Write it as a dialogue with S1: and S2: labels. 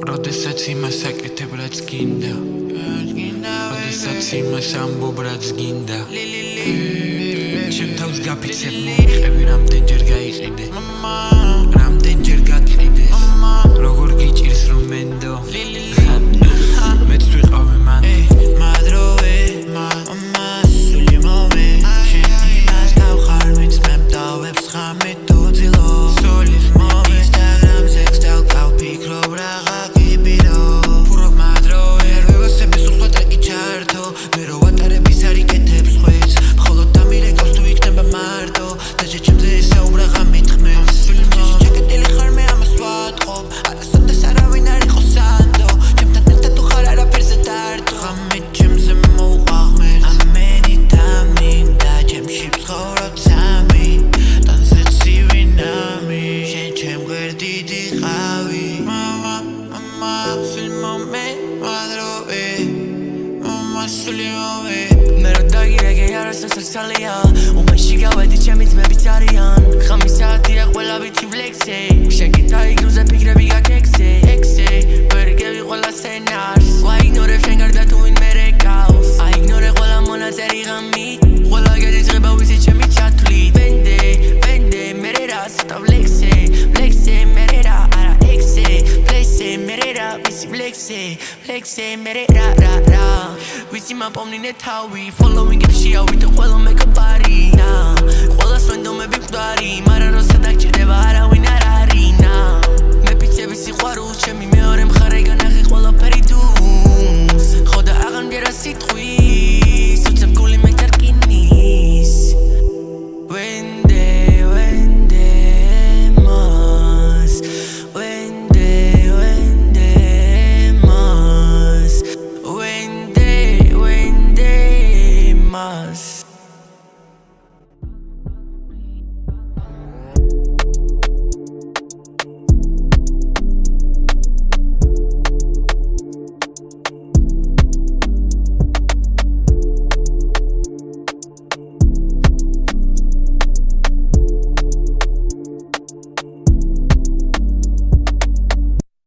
S1: როდესაც იმას აკეთებ რაც გინდა როდესაც იმას ამბობ რაც გინდა ჩემ თავს გაფიცებ მოიყევი რამდენჯერ გაიყიდე რამდენჯერ გატყიდე როგორ გიჭირს რომ მენდო მეც ვიყავი მან მადროვე სული მომე შენ იმას გავხარ ვინც მე მტავებს ხამე დუძილო სული მომე ინსტაგრამზე გსტავ ფიქრობ რაღა გიბირო ფურობ მადროვე ვევასების უხლა ტრეკი ჩართო მე რო ვატარების არ იკეთებს ხვეც მხოლოდ დამირეკავს თუ იქნება მარტო დაჟე ჩემზე ესაუბრა ღამეთხმე სული მომე ჩაკეტილი ხარ მე ამას ვატყობ არასოდეს არავინ არ იყო სანდო ჩემთან ერთად თუ ხარ არაფერზე დარტო ღამე ჩემზე მოუყვაღმე ამენი დამინდა ჩემში ვცხოვრობ სამი ტანზე ცივი ნამი შენ ჩემ გვერდიდი ყავი მამა სული მომე მადროვე სული მომე მე რო დაგირეკე არასასრცალია უმაში გავედი ჩემი ძმებიც არიან ხამი საათია ყველა ვიცი ვლექსე შენ კი დაიგრუზე ფიქრები გაქექსე ვერ გევი ყველა სცენარს ვაიგნორებ შენ გარდა თუ ვინმე რეკავს აიგნორე ყველა მონაწერი ღამი ყველა გეძღება ვიცი ჩემი ჩათვლით ვენდე მერე რა ცოტა ვლექსე მერე რა არა ექსე მერე რა ვიცი ვლექსე მერე რა ვიცი მაპოვნინე თავი following-ებში ავიდე ყველა მეკაპარი ყველას რენდომები მკვდარი მარა როცა დაგჭირდება არავინ